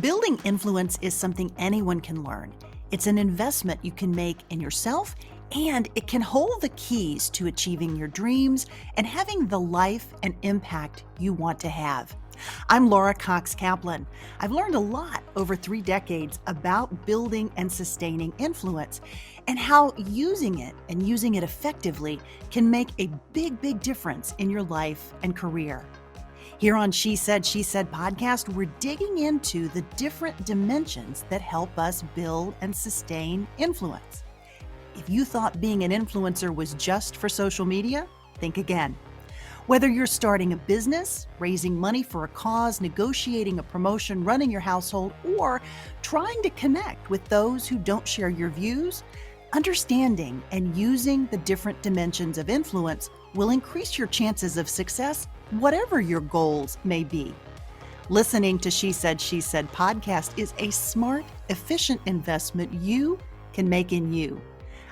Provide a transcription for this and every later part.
Building influence is something anyone can learn. It's an investment you can make in yourself, and it can hold the keys to achieving your dreams and having the life and impact you want to have. I'm Laura Cox Kaplan. I've learned a lot over 3 decades about building and sustaining influence and how using it and using it effectively can make a big difference in your life and career. Here on She Said podcast, we're digging into the different dimensions that help us build and sustain influence. If you thought being an influencer was just for social media, think again. Whether you're starting a business, raising money for a cause, negotiating a promotion, running your household, or trying to connect with those who don't share your views, understanding and using the different dimensions of influence will increase your chances of success, whatever your goals may be. Listening to She Said podcast is a smart, efficient investment you can make in you.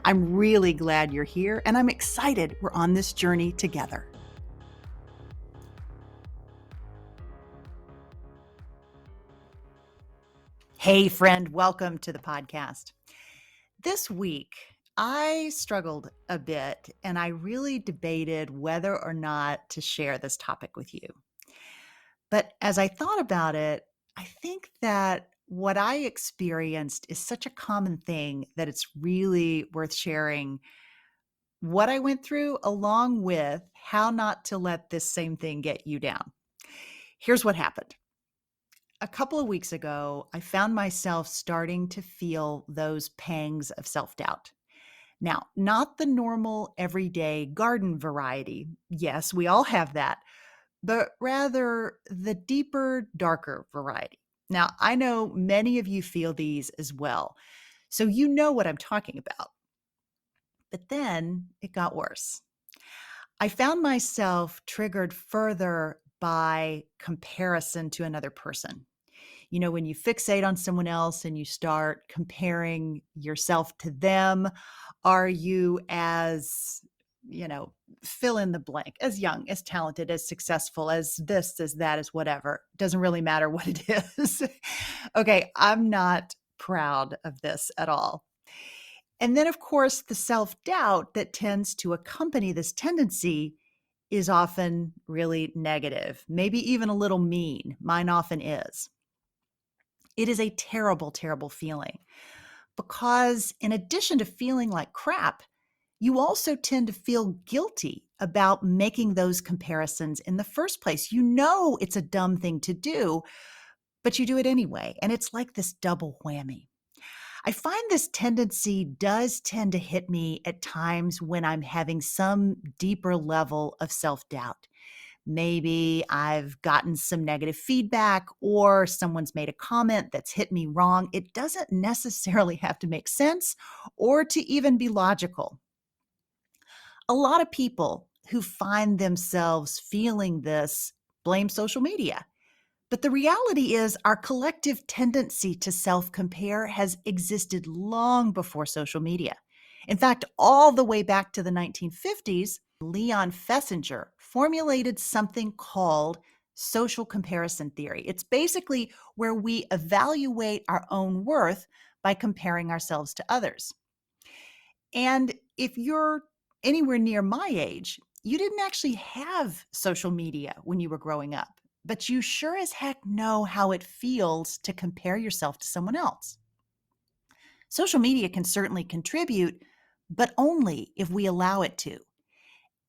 I'm really glad you're here, and I'm excited we're on this journey together. Hey, friend, welcome to the podcast. This week, I struggled a bit and I really debated whether or not to share this topic with you. But as I thought about it, I think that what I experienced is such a common thing that it's really worth sharing what I went through, along with how not to let this same thing get you down. Here's what happened. A couple of weeks ago, I found myself starting to feel those pangs of self-doubt. Now, not the normal everyday garden variety. Yes, we all have that, but rather the deeper, darker variety. Now, I know many of you feel these as well, so you know what I'm talking about. But then it got worse. I found myself triggered further by comparison to another person. You know, when you fixate on someone else and you start comparing yourself to them, are you as, fill in the blank, as young, as talented, as successful, as this, as that, as whatever? Doesn't really matter what it is. Okay, I'm not proud of this at all. And then, of course, the self-doubt that tends to accompany this tendency is often really negative, maybe even a little mean. Mine often is. It is a terrible, terrible feeling because in addition to feeling like crap, you also tend to feel guilty about making those comparisons in the first place. You know it's a dumb thing to do, but you do it anyway. And it's like this double whammy. I find this tendency does tend to hit me at times when I'm having some deeper level of self-doubt. Maybe I've gotten some negative feedback or someone's made a comment that's hit me wrong. It doesn't necessarily have to make sense or to even be logical. A lot of people who find themselves feeling this blame social media. But the reality is, our collective tendency to self-compare has existed long before social media. In fact, all the way back to the 1950s, Leon Festinger formulated something called social comparison theory. It's basically where we evaluate our own worth by comparing ourselves to others. And if you're anywhere near my age, you didn't actually have social media when you were growing up, but you sure as heck know how it feels to compare yourself to someone else. Social media can certainly contribute, but only if we allow it to.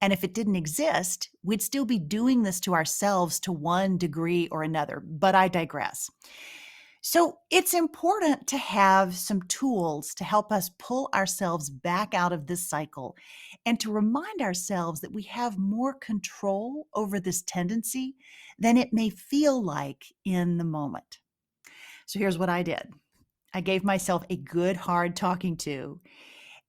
And if it didn't exist, we'd still be doing this to ourselves to one degree or another, but I digress. So it's important to have some tools to help us pull ourselves back out of this cycle and to remind ourselves that we have more control over this tendency than it may feel like in the moment. So here's what I did. I gave myself a good hard talking to,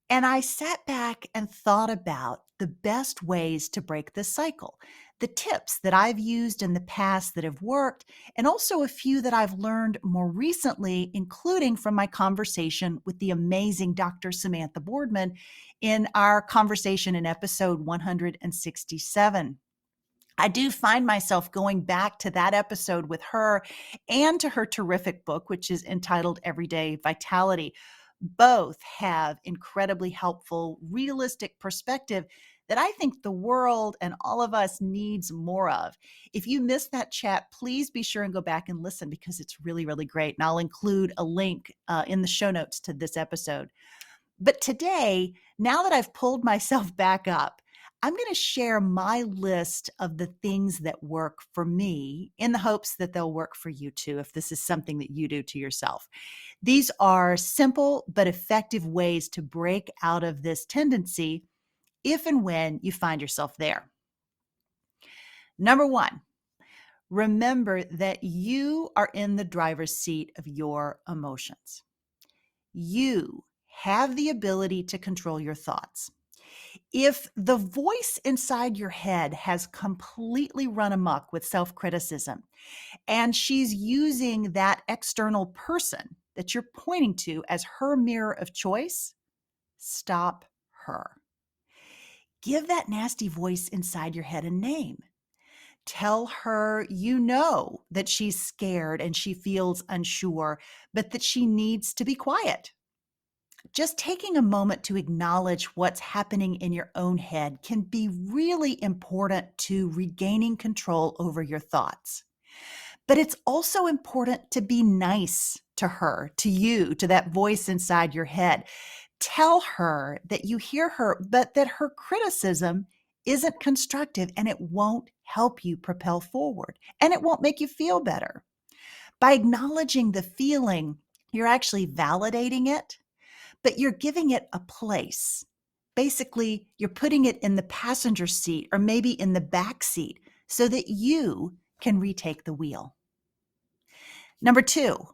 and I sat back and thought about the best ways to break this cycle, the tips that I've used in the past that have worked, and also a few that I've learned more recently, including from my conversation with the amazing Dr. Samantha Boardman in our conversation in episode 167. I do find myself going back to that episode with her and to her terrific book, which is entitled Everyday Vitality. Both have incredibly helpful, realistic perspective that I think the world and all of us needs more of. If you missed that chat, please be sure and go back and listen because it's really, really great. And I'll include a link in the show notes to this episode. But today, now that I've pulled myself back up, I'm going to share my list of the things that work for me in the hopes that they'll work for you too, if this is something that you do to yourself. These are simple but effective ways to break out of this tendency if and when you find yourself there. Number one, remember that you are in the driver's seat of your emotions. You have the ability to control your thoughts. If the voice inside your head has completely run amok with self-criticism, and she's using that external person that you're pointing to as her mirror of choice, stop her. Give that nasty voice inside your head a name. Tell her you know that she's scared and she feels unsure, but that she needs to be quiet. Just taking a moment to acknowledge what's happening in your own head can be really important to regaining control over your thoughts. But it's also important to be nice to her, to you, to that voice inside your head. Tell her that you hear her, but that her criticism isn't constructive and it won't help you propel forward and it won't make you feel better. By acknowledging the feeling, you're actually validating it, but you're giving it a place. Basically, you're putting it in the passenger seat or maybe in the back seat so that you can retake the wheel. Number two,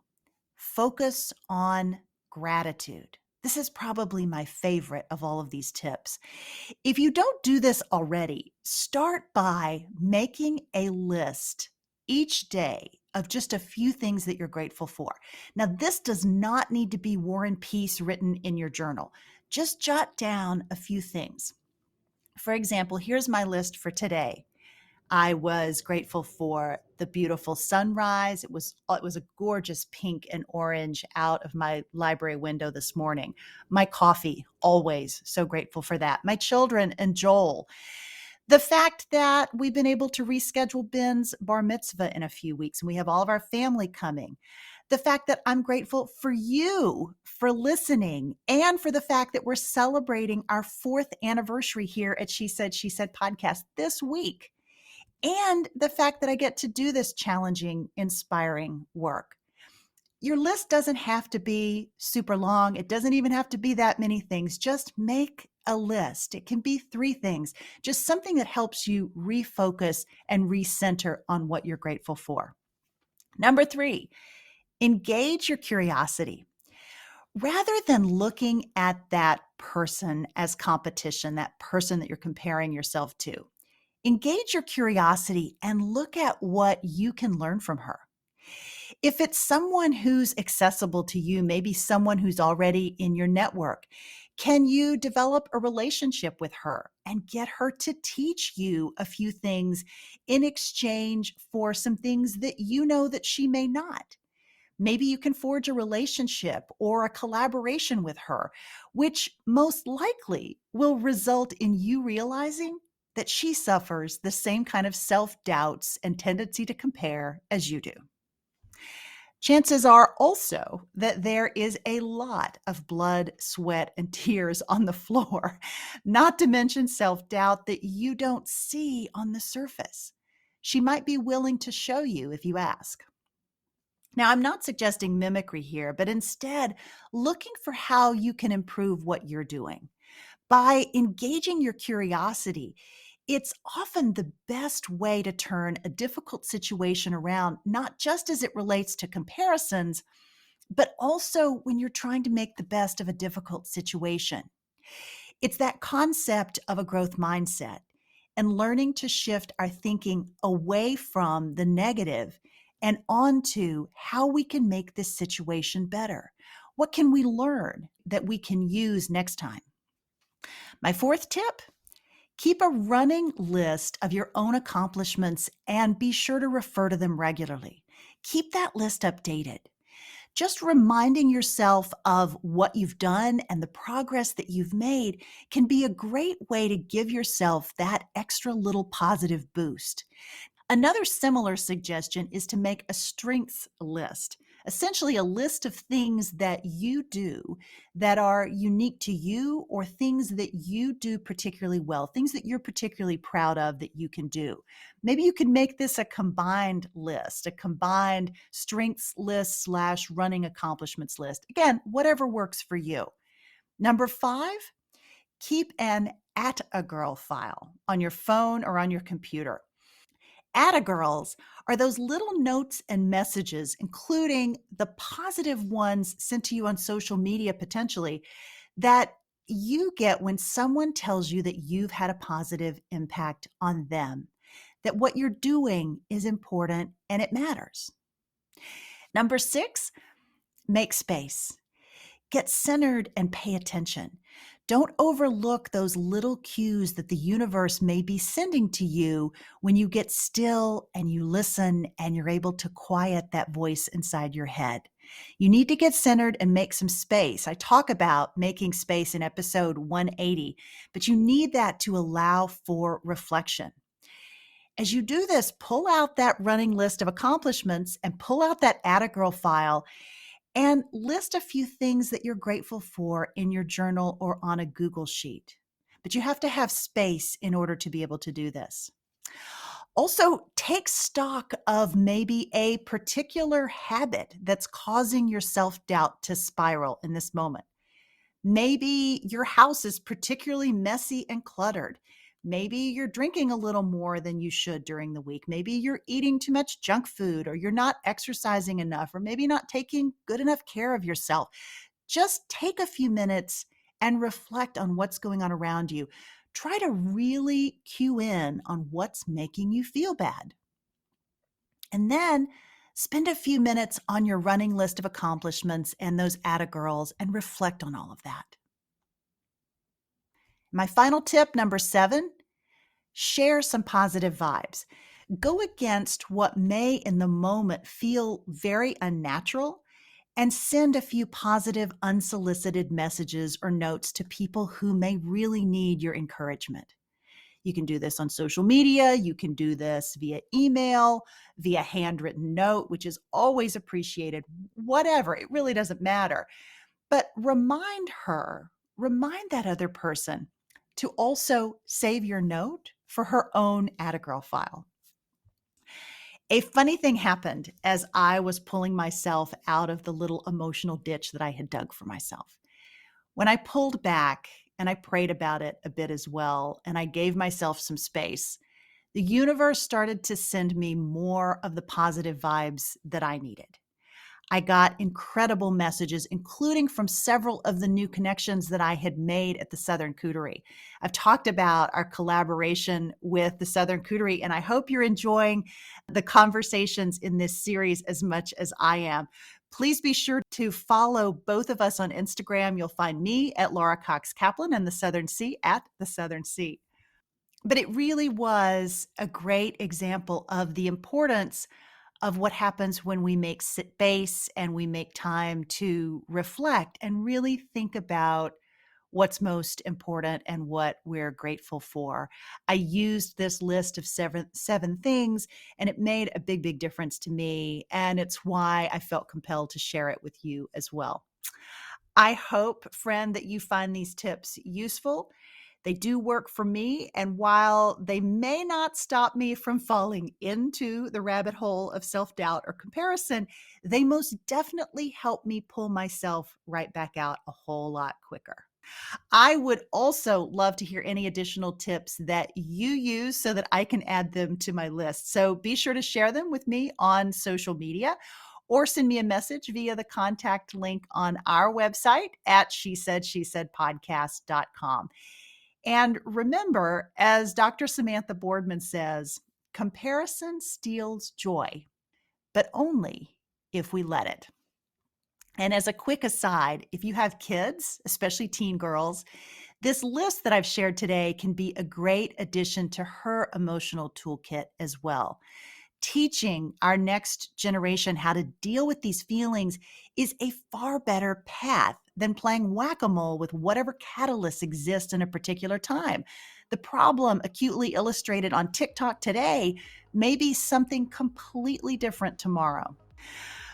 focus on gratitude. This is probably my favorite of all of these tips. If you don't do this already, start by making a list each day of just a few things that you're grateful for. Now, this does not need to be War and Peace written in your journal. Just jot down a few things. For example, here's my list for today. I was grateful for the beautiful sunrise. It was a gorgeous pink and orange out of my library window this morning. My coffee, always so grateful for that. My children and Joel. The fact that we've been able to reschedule Ben's bar mitzvah in a few weeks and we have all of our family coming. The fact that I'm grateful for you for listening and for the fact that we're celebrating our 4th anniversary here at She Said podcast this week. And the fact that I get to do this challenging, inspiring work. Your list doesn't have to be super long. It doesn't even have to be that many things. Just make a list. It can be 3 things, just something that helps you refocus and recenter on what you're grateful for. Number 3, engage your curiosity. Rather than looking at that person as competition, that person that you're comparing yourself to, engage your curiosity and look at what you can learn from her. If it's someone who's accessible to you, maybe someone who's already in your network, can you develop a relationship with her and get her to teach you a few things in exchange for some things that you know that she may not? Maybe you can forge a relationship or a collaboration with her, which most likely will result in you realizing that she suffers the same kind of self-doubts and tendency to compare as you do. Chances are also that there is a lot of blood, sweat, and tears on the floor, not to mention self-doubt that you don't see on the surface. She might be willing to show you if you ask. Now, I'm not suggesting mimicry here, but instead looking for how you can improve what you're doing. By engaging your curiosity, it's often the best way to turn a difficult situation around, not just as it relates to comparisons, but also when you're trying to make the best of a difficult situation. It's that concept of a growth mindset and learning to shift our thinking away from the negative and onto how we can make this situation better. What can we learn that we can use next time? My 4th tip: Keep a running list of your own accomplishments and be sure to refer to them regularly. Keep that list updated. Just reminding yourself of what you've done and the progress that you've made can be a great way to give yourself that extra little positive boost. Another similar suggestion is to make a strengths list, essentially, a list of things that you do that are unique to you or things that you do particularly well, things that you're particularly proud of that you can do. Maybe you could make this a combined list, a combined strengths list slash running accomplishments list. Again, whatever works for you. Number 5, keep an at a girl file on your phone or on your computer. Attagirls are those little notes and messages, including the positive ones sent to you on social media potentially, that you get when someone tells you that you've had a positive impact on them, that what you're doing is important and it matters. Number 6, make space. Get centered and pay attention. Don't overlook those little cues that the universe may be sending to you when you get still and you listen and you're able to quiet that voice inside your head. You need to get centered and make some space. I talk about making space in episode 180, but you need that to allow for reflection. As you do this, pull out that running list of accomplishments and pull out that Attagirl file and list a few things that you're grateful for in your journal or on a Google Sheet. But you have to have space in order to be able to do this. Also, take stock of maybe a particular habit that's causing your self doubt to spiral in this moment. Maybe your house is particularly messy and cluttered. Maybe you're drinking a little more than you should during the week. Maybe you're eating too much junk food, or you're not exercising enough, or maybe not taking good enough care of yourself. Just take a few minutes and reflect on what's going on around you. Try to really cue in on what's making you feel bad. And then spend a few minutes on your running list of accomplishments and those Attagirls and reflect on all of that. My final tip, number 7, share some positive vibes. Go against what may in the moment feel very unnatural and send a few positive, unsolicited messages or notes to people who may really need your encouragement. You can do this on social media. You can do this via email, via handwritten note, which is always appreciated. Whatever, it really doesn't matter. But remind that other person to also save your note for her own Attagirl file. A funny thing happened as I was pulling myself out of the little emotional ditch that I had dug for myself. When I pulled back and I prayed about it a bit as well, and I gave myself some space, the universe started to send me more of the positive vibes that I needed. I got incredible messages, including from several of the new connections that I had made at the Southern Cootery. I've talked about our collaboration with the Southern Cootery, and I hope you're enjoying the conversations in this series as much as I am. Please be sure to follow both of us on Instagram. You'll find me at Laura Cox Kaplan and the Southern Sea at the Southern Sea. But it really was a great example of the importance of what happens when we make space and we make time to reflect and really think about what's most important and what we're grateful for. I used this list of seven things, and it made a big, big difference to me. And it's why I felt compelled to share it with you as well. I hope, friend, that you find these tips useful. They do work for me. And while they may not stop me from falling into the rabbit hole of self-doubt or comparison, they most definitely help me pull myself right back out a whole lot quicker. I would also love to hear any additional tips that you use so that I can add them to my list. So be sure to share them with me on social media or send me a message via the contact link on our website at shesaidpodcast.com. And remember, as Dr. Samantha Boardman says, comparison steals joy, but only if we let it. And as a quick aside, if you have kids, especially teen girls, This list that I've shared today can be a great addition to her emotional toolkit as well. Teaching our next generation how to deal with these feelings is a far better path than playing whack-a-mole with whatever catalysts exist in a particular time. The problem acutely illustrated on TikTok today may be something completely different tomorrow.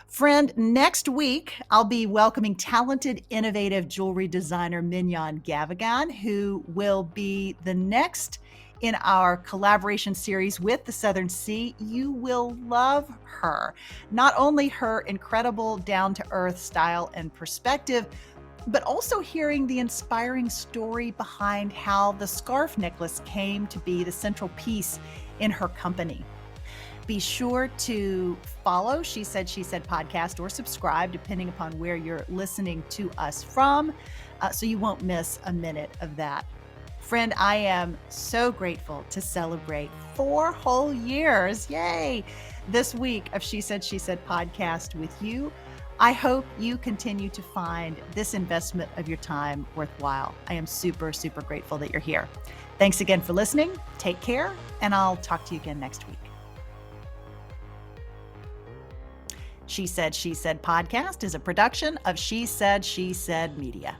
Friend, next week, I'll be welcoming talented, innovative jewelry designer Mignon Gavigan, who will be the next in our collaboration series with the Southern Sea. You will love her. Not only her incredible down-to-earth style and perspective, but also hearing the inspiring story behind how the scarf necklace came to be the central piece in her company. Be sure to follow She Said podcast or subscribe, depending upon where you're listening to us from, so you won't miss a minute of that. Friend, I am so grateful to celebrate 4 whole years, yay, this week of She Said podcast with you. I hope you continue to find this investment of your time worthwhile. I am super, super grateful that you're here. Thanks again for listening. Take care, and I'll talk to you again next week. She Said podcast is a production of She Said Media.